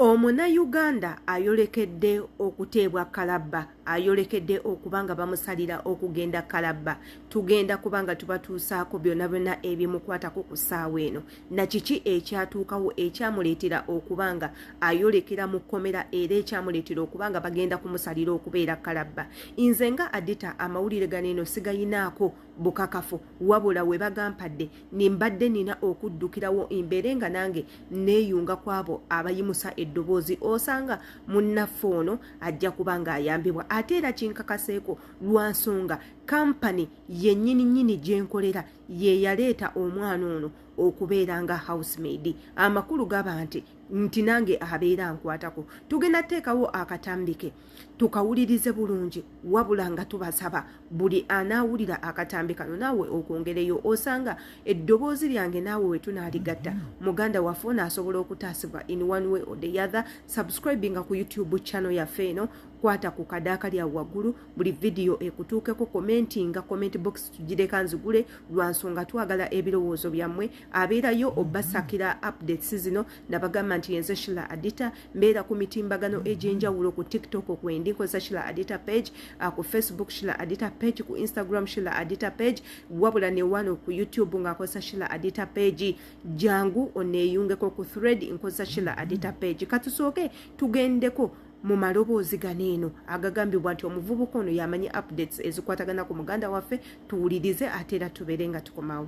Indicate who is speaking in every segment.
Speaker 1: Omunayuganda ayolekedde okuteebwa Kalaba, ayolekedde okubanga bamusalira okugenda Kalaba. Tugenda kubanga tubatuusaako byonna byonna ebimukwatako ku ssaawa eno. Na kiki ekyatuukawo ekyamuleetera okubanga ayolekera mu kkomera era ekyamuleetera okubanga bagenda kumusalira okubeera Kalaba. Nze nga Adita amawulire ganeeno sigayinaako bukakafu wabula we bagampadde nimbadde nina okuddukirawo imbeere nga nange neeyunga kwabo abayimusa eddoboozi osanga munnaffe ono ajja kubanga ayambibwa ate era kinkakaseeko lwa nsonga kampani yennyini gyenkolera ye yaleeta omwana ono okubeera nga housemaid. Amakulu gaba nti nange abeera nkwatako. Tugenda teekawo akatambike tukawulirize bulungi wabula nga tubasaba buli anaawulira akatambi kano naawe okwongereyo osanga eddoboozi lyange naawe we tunaaligatta muganda waffe onaasobola okutaasibwa in one way or the other. Subscribinga ku YouTube channel yaffe eno, kwata ku kadaaka lya waggulu buli video ekutuukeko, commentinga comment box tugireka nzigule lwa nsonga twagala ebirowoozo byammwe. Abeerayo obbasakira updates zino nabagamba nti yenze Shila Adita mbeera ku mitimbagano egy'enjawulo ku TikTok kwendi nkozesa Shila Adita page, ku Facebook Shila Adita page, ku Instagram Shila Adita page, wabula ne wano ku YouTube nga nkozesa Shila Adita page. Jangu oneeyungeko ku thread nkozesa Shila Adita page. Katusooke tugendeko mu maloboozi ganeeno agagambibwa nti omuvubuka ono yamanyi updates ezikwatagana ku muganda waffe. Tuwulirize ate era tubeere nga tukomawo.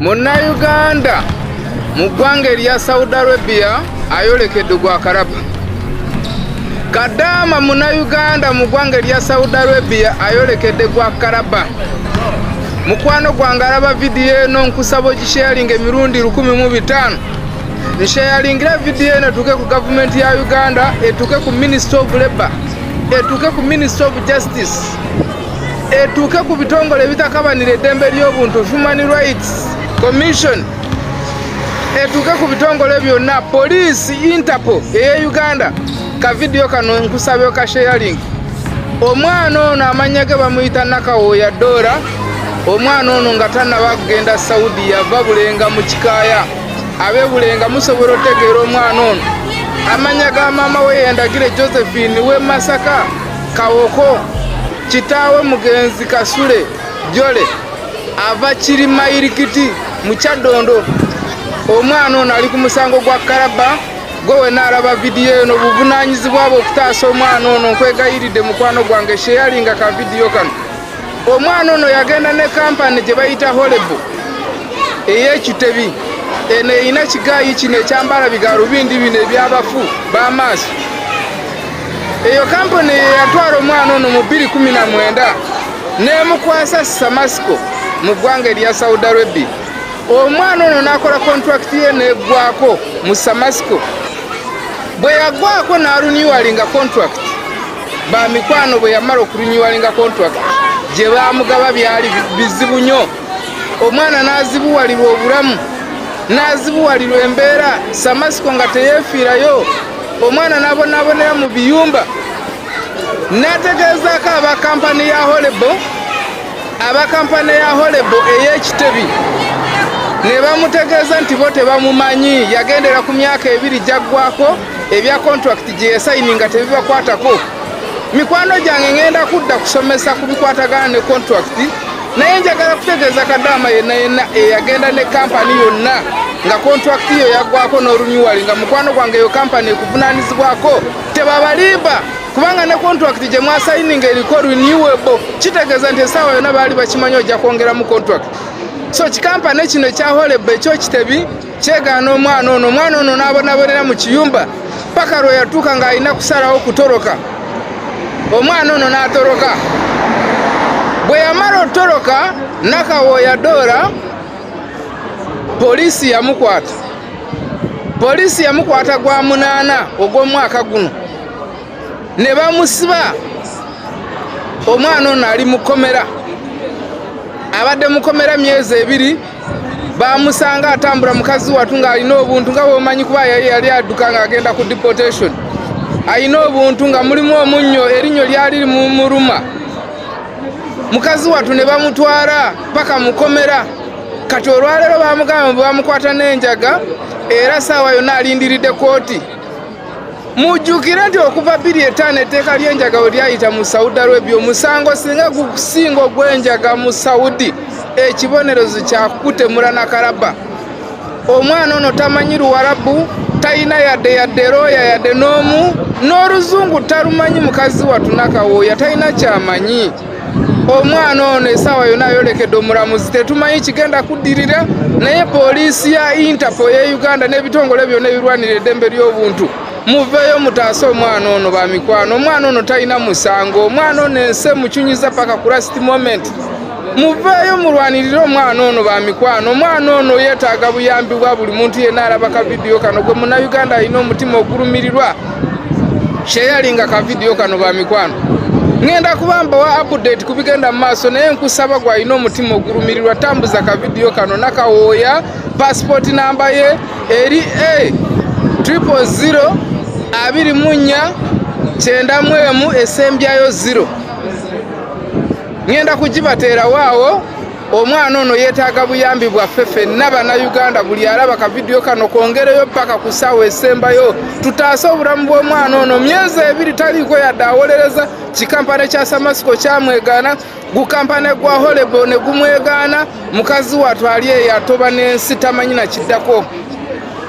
Speaker 2: Munnayuganda mu ggwanga erya Saudi Arabia ayolekedde gwa Kalaba. Kadama munnayuganda mu ggwanga erya Saudi Arabia ayolekedde gwa Kalaba. Mukwano gwange alaba vidiyo eno nkusaba ogisharinga emirundi 15. Nsharingira vidiyo eno etuuke ku gavumenti ya Uganda, etuuke ku Minister of Labour, etuuke ku Minister of Justice, etuuke ku bitongole ebitakabanira eddembe ly'obuntu Human Rights Commission, etuuke ku bitongole byonna Police, Interpol eye Uganda. Ka vidiyo kano nkusabye okasharing. Omwana ono amanya ge bamuyita Nakawooya Dora. Omwana ono nga tannaba kugenda Saudi yava Bulenga mu kikaaya. Abe Bulenga musobola otegeera omwana ono. Amanya ga maama we Yendagire Josephine we Masaka Kawoko, kitaawe Mugenzi Kasule Jole ava Kirima Irikiti mu Kyadondo. Omwana ono ali ku musango gwa Kalaba. Gowe nalaba vidiyo eno buvunaanyizibwa bwo okutaasa omwana ono nkwegayiridde mukwano gwange sharinga ka vidiyo kano. Omwana ono yagenda ne kampani gye bayita Holebo ey'ekitebi. Eno erina kigayi kino ekyambala bigalubindi bino ebyabafu b'amaaso. Eyo kampani yatwala omwana ono mu 2019 n'emukwasa Samasco mu ggwanga erya Saudi Arabia. Omwana ono n'akola contract ye n'eggwako mu Samasco. Bwe yaggwako n'arunyuwalinga contract, ba mikwano bwe yamala okurunyuwalinga contract gye baamugaba byali bizibu nnyo. Omwana n'azibuwalirwa obulamu, n'azibuwalirwa embeera, Samasco nga teyeefiirayo. Omwana n'abonaabonera mu biyumba. N'ategeezaako abakampani ya Holebo ey'ekitebi ne bamutegeeza nti bo tebamumanyi. Yagendera ku myaka 2 gyaggwako ebya contract gye yasayininga tebibakwatako. Mikwano gyange ngenda kudda kusomesa ku bikwatagana ne contract, naye njagala kutegeeza Kadama yenna eyagenda ne kampani yonna nga contract yo yaggwako n'orunyuwali nga mukwano gwange eyo kampani ekuvunaanyizibwako tebabalimba kubanga ne contract gye mwasayininga eriko renewable. Kitegeeza nti essaawa yonna baali bakimanyi ojja kwongera mu contract. So kikampani kino ekya Holebo ekyo kitebi kyegaana omwana ono n'abonabonera mu kiyumba paka lwe yatuuka ng'alina kusalawo kutoroka. Omwana ono n'atoroka. Bwe yamala otoroka, Nakawooya Dora poliisi yamukwata. Poliisi yamukwata gwa 8 ogw'omwaka guno ne bamusiba. Omwana ono ali mu kkomera. Abadde mu kkomera myezi 2. Bamusanga atambula mukazi watu ng'alina obuntu nga bw'omanyi kuba yali adduka ng'agenda ku deportation. Alina obuntu nga mulimu omunnyo, erinnyo lyali limumuluma. Mukazi watu ne bamutwala paka mu kkomera. Kati olwaleero bamugamba bamukwata n'enjaga era ssaawa yonna alindiridde kooti. mujjukire nti okuva 2005 etteeka ly'enjaga we lyayita mu Saudi Arabia omusango singa gukusinga ogw'enjaga mu Saudi ekibonerezo kyakutemula na Kalaba. Omwana ono tamanyi Luwarabu, talina yadde looya yadde n'Oluzungu talumanyi. Mukazi wattu Nakawooya talina kyamanyi. Omwana ono essaawa yonna ayolekedde omulamuzi tetumanyi kigenda kuddirira, naye poliisi ya Interpol ye Uganda n'ebitongole byonna ebirwanira eddembe ly'obuntu muveeyo mutaase omwana ono bamikwano. Omwana ono talina musango, omwana ono ense mukyunyiza paka ku last moment. Muveeyo mulwanirire omwana ono bamikwano. Omwana ono yeetaaga buyambi bwa buli muntu yenna alaba ka vidiyo kano. Gwe Munnayuganda alina omutima ogulumirirwa sheyalinga ka vidiyo kano bamikwano. Ngenda kubamba wa update kubigenda mu maaso, naye nkusaba gwalina omutima ogulumirirwa tambuza ka vidiyo kano. Nakawooya passport namba ye eri A000 24 91 esembyayo 0. Ngenda kugibateera waawo. Omwana ono yeetaaga buyambi bwaffe ffenna Bannayuganda, buli alaba ka vidiyo kano kwongereyo paka ku ssaawa esembayo tutaase obulamu bw'omwana ono. Myezi 2 taliiko yadde awolereza. Kikampane kya Samasiko kyamwegaana, gukampane gwa Holebo ne gumwegaana. Mukazi wattu ali eyo atoba n'ensi tamanyi na kiddako.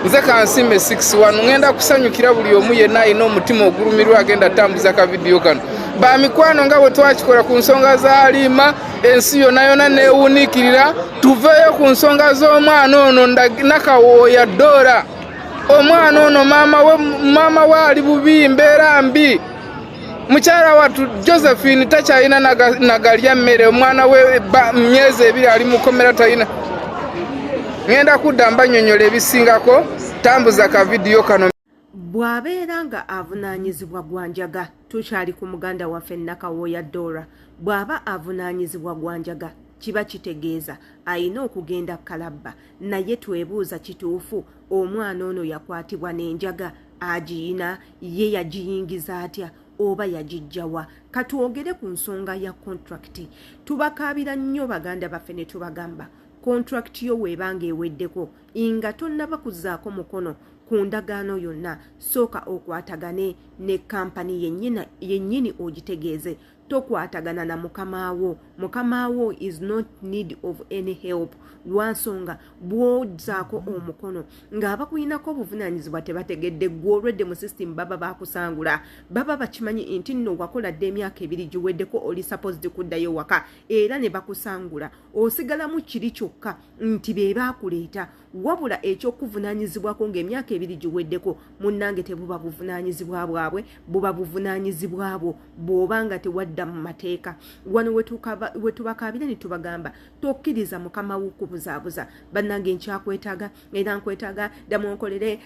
Speaker 2: Nze Kansime 61 ngenda kusanyukira buli omu yenna alina omutima ogulumirwa agenda tambuza ka vidiyo kano. Bamikwano nga bwe twakikola ku nsonga za Halima, ensi yonna neewunikirira. Tuveeyo ku nsonga z'omwana ono Nakawooya Dora. Omwana ono maama we ali bubi, mbeera mbi. Mukyala wattu Josephine takyalina nagalya mmere. Omwana we myezi 2 ali mu kkomera talina. Ngenda kudda mbanyonyola ebisingako tambuza ka vidiyo kano.
Speaker 1: Bw'abeera nga avunaanyizibwa gwanjaga, tukyali ku muganda waffe Nakawooya Dora. Bw'aba avunaanyizibwa gwanjaga kiba kitegeeza ayina okugenda Kalaba, naye twebuuza kituufu omwana ono yakwatibwa n'enjaga agiyina, ye yagiyingiza atya oba yagijjawa? Katwogere ku nsonga ya contract. Tubakaabira nnyo baganda baffe ne tubagamba contract yo weebanga eweddeko nga tonnaba kuzzaako mukono ku ndagaano yonna, sooka okwatagane ne kampani yennyini ogitegeeze. Tokwatagana na mukamaawo is not need of any help. Lwansonga bw'ozzaako omukono ng'abakuyinako obuvunaanyizibwa tebategedde, gwe olwedde mu system baba bakusangula, baba bakimanyi nti nno wakoladde emyaka 2 giweddeko oli supposed kuddayo waka era ne bakusangula. Osigalamu kiri kyokka nti be baakuleeta, wabula ekyokuvunaanyizibwako ng'emyaka 2 giweddeko munnange tebuba buvunaanyizibwa bwabwe, buba buvunaanyizibwa bwo bw'obanga tewadda mu mateeka. Wano we tubakaabira ne tubagamba tokkiriza mukama wo kubuzaabuza. Bannange nkyakwetaaga era nkwetaaga,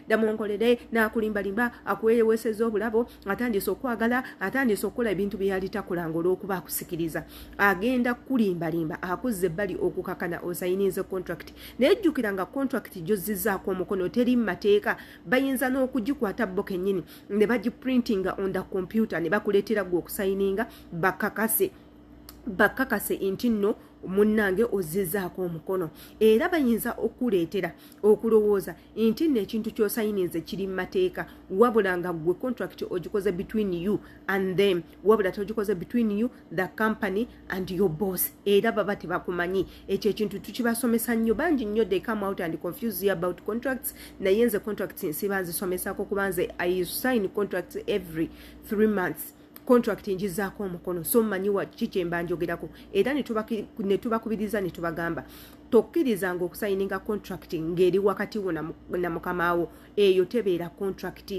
Speaker 1: damunkolere n'akulimbalimba akweyeweseza obulabo, atandise okwagala, atandise okukola ebintu bye yali takolanga olw'okuba akusikiriza. Agenda kulimbalimba akuzza ebbali okukakana osayinize contract. Naye jjukira nga contract gy'ozizzaako omukono teri mu mateeka. Bayinza n'okugikwata bo kennyini ne bagiprintinga on the computer ne bakuleetera gwe okusayininga bakakase nti nno munnange ozizzaako omukono. Era bayinza okuleetera okulowooza nti nno ekintu ky'osayinize kiri mu mateeka, wabula nga gwe contract ogikoze between you and them, wabula togikoze between you, the company and your boss. Era baba tebakumanyi. Ekyo ekintu tukibasomesa nnyo, bangi nnyo they come out and confuse you about contracts. Naye nze contracts nsiba nzisomesako kuba nze I sign contracts every 3 months. Contract njizaako omukono, so mmanyi wa kiki mba njogerako. Era ne tubakubiriza ne tubagamba tokkirizanga okusayininga contract ng'eri wakati wo na mukamaawo. Eyo tebeera contract.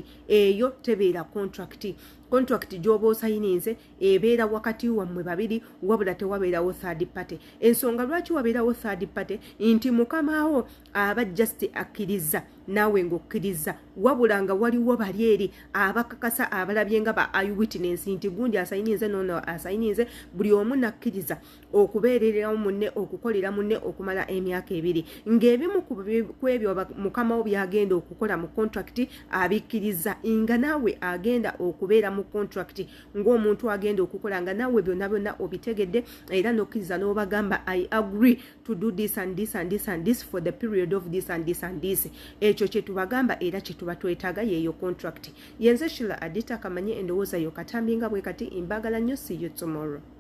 Speaker 1: Contract gy'oba osayininze ebeera wakati wammwe babiri, wabula tewabeerawo third party. Ensonga lwaki wabeerawo third party nti mukamaawo aba just akkiriza naawe ng'okkiriza, wabula nga waliwo bali eri abakakasa abalabye nga ba eyewitness nti gundi asayinize nono asayinize, buli omu nakkiriza okubeererawo munne, okukolera munne, okumala okumala emyaka 2 ng'ebimu ku ebyo mukama wo byagenda okukola mu contract abikkiriza nga naawe agenda okubeera mu contract ng'omuntu agenda okukola nga naawe byonna obitegedde era n'okkiriza n'obagamba I agree to do this and this and this and this for the period of this and this and this. Ekyo kye tubagamba era kye tuba twetaaga yeeyo contract. Yenze Shila Adita kamanye endowooza yo katambi nga bwe kati imbagala nnyo, see you tomorrow.